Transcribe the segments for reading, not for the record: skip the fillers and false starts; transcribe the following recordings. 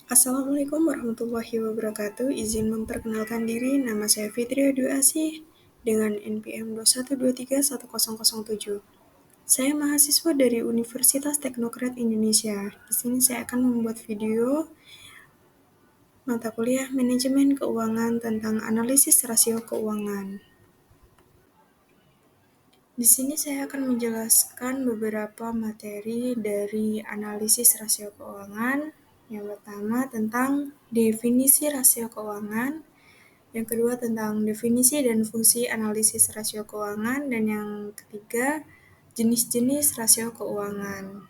Assalamualaikum warahmatullahi wabarakatuh. Izin memperkenalkan diri, nama saya Fitria Dwi Asih dengan NPM 212310007. Saya mahasiswa dari Universitas Teknokrat Indonesia. Di sini saya akan membuat video mata kuliah Manajemen Keuangan tentang analisis rasio keuangan. Di sini saya akan menjelaskan beberapa materi dari analisis rasio keuangan. Yang pertama tentang definisi rasio keuangan, yang kedua tentang definisi dan fungsi analisis rasio keuangan, dan yang ketiga jenis-jenis rasio keuangan.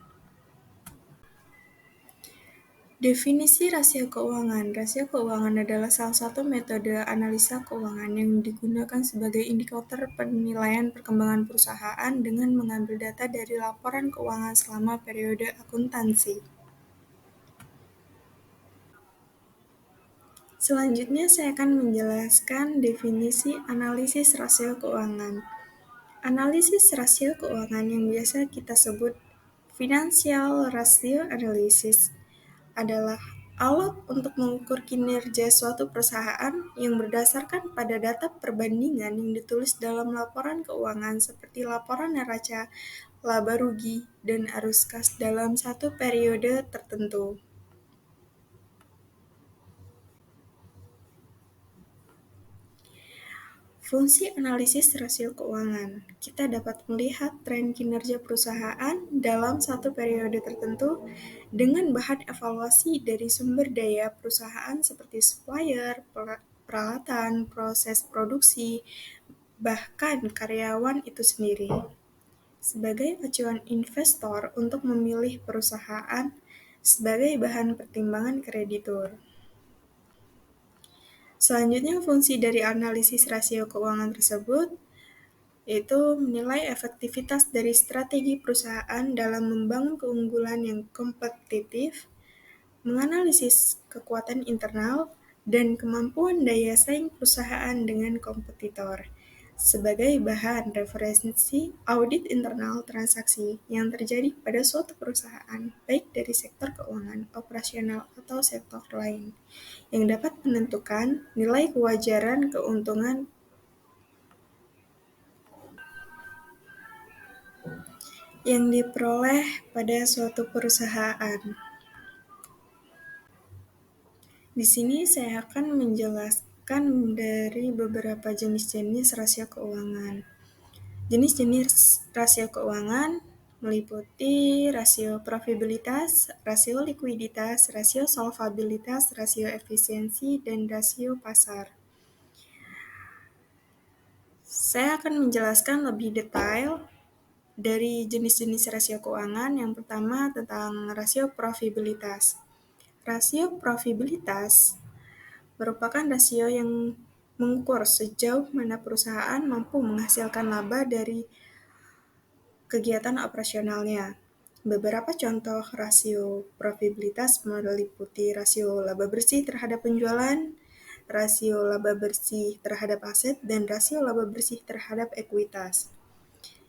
Definisi rasio keuangan. Rasio keuangan adalah salah satu metode analisa keuangan yang digunakan sebagai indikator penilaian perkembangan perusahaan dengan mengambil data dari laporan keuangan selama periode akuntansi. Selanjutnya saya akan menjelaskan definisi analisis rasio keuangan. Analisis rasio keuangan yang biasa kita sebut financial ratio analysis adalah alat untuk mengukur kinerja suatu perusahaan yang berdasarkan pada data perbandingan yang ditulis dalam laporan keuangan seperti laporan neraca, laba rugi, dan arus kas dalam satu periode tertentu. Fungsi analisis rasio keuangan. Kita dapat melihat tren kinerja perusahaan dalam satu periode tertentu dengan bahan evaluasi dari sumber daya perusahaan seperti supplier, peralatan, proses produksi, bahkan karyawan itu sendiri. Sebagai acuan investor untuk memilih perusahaan sebagai bahan pertimbangan kreditur. Selanjutnya, fungsi dari analisis rasio keuangan tersebut yaitu menilai efektivitas dari strategi perusahaan dalam membangun keunggulan yang kompetitif, menganalisis kekuatan internal, dan kemampuan daya saing perusahaan dengan kompetitor, sebagai bahan referensi audit internal transaksi yang terjadi pada suatu perusahaan, baik dari sektor keuangan, operasional, atau sektor lain, yang dapat menentukan nilai kewajaran keuntungan yang diperoleh pada suatu perusahaan. Di sini saya akan menjelaskan dari beberapa jenis-jenis rasio keuangan. Jenis-jenis rasio keuangan meliputi rasio profitabilitas, rasio likuiditas, rasio solvabilitas, rasio efisiensi, dan rasio pasar. Saya akan menjelaskan lebih detail dari jenis-jenis rasio keuangan. Yang pertama tentang rasio profitabilitas. Rasio profitabilitas merupakan rasio yang mengukur sejauh mana perusahaan mampu menghasilkan laba dari kegiatan operasionalnya. Beberapa contoh rasio profitabilitas meliputi rasio laba bersih terhadap penjualan, rasio laba bersih terhadap aset, dan rasio laba bersih terhadap ekuitas.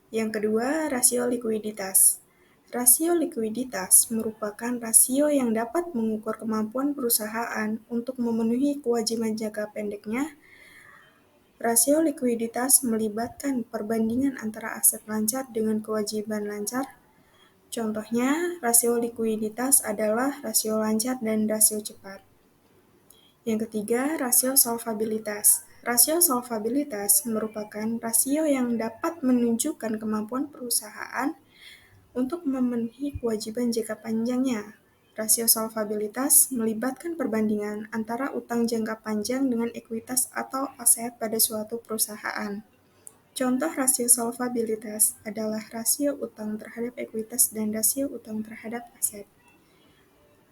Yang kedua, rasio likuiditas. Rasio likuiditas merupakan rasio yang dapat mengukur kemampuan perusahaan untuk memenuhi kewajiban jangka pendeknya. Rasio likuiditas melibatkan perbandingan antara aset lancar dengan kewajiban lancar. Contohnya, rasio likuiditas adalah rasio lancar dan rasio cepat. Yang ketiga, rasio solvabilitas. Rasio solvabilitas merupakan rasio yang dapat menunjukkan kemampuan perusahaan untuk memenuhi kewajiban jangka panjangnya. Rasio solvabilitas melibatkan perbandingan antara utang jangka panjang dengan ekuitas atau aset pada suatu perusahaan. Contoh rasio solvabilitas adalah rasio utang terhadap ekuitas dan rasio utang terhadap aset.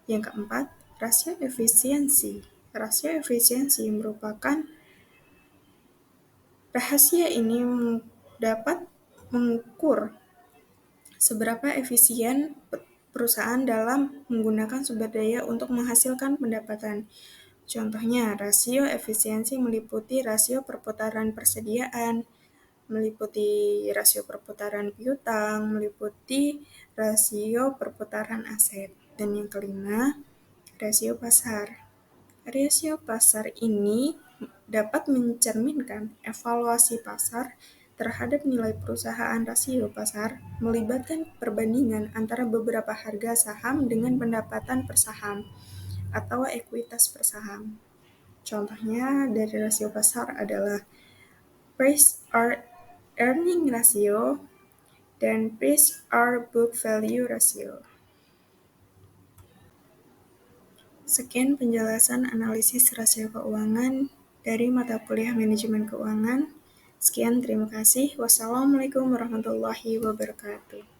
Yang keempat, rasio efisiensi. Rasio efisiensi merupakan rahasia ini dapat mengukur seberapa efisien perusahaan dalam menggunakan sumber daya untuk menghasilkan pendapatan. Contohnya, rasio efisiensi meliputi rasio perputaran persediaan, meliputi rasio perputaran piutang, meliputi rasio perputaran aset. Dan yang kelima, Rasio pasar. Rasio pasar ini dapat mencerminkan evaluasi pasar terhadap nilai perusahaan. Rasio pasar melibatkan perbandingan antara beberapa harga saham dengan pendapatan per saham atau ekuitas per saham. Contohnya dari rasio pasar adalah price or earning ratio dan price or book value ratio. Sekian penjelasan analisis rasio keuangan dari mata kuliah manajemen keuangan. Sekian, terima kasih. Wassalamualaikum warahmatullahi wabarakatuh.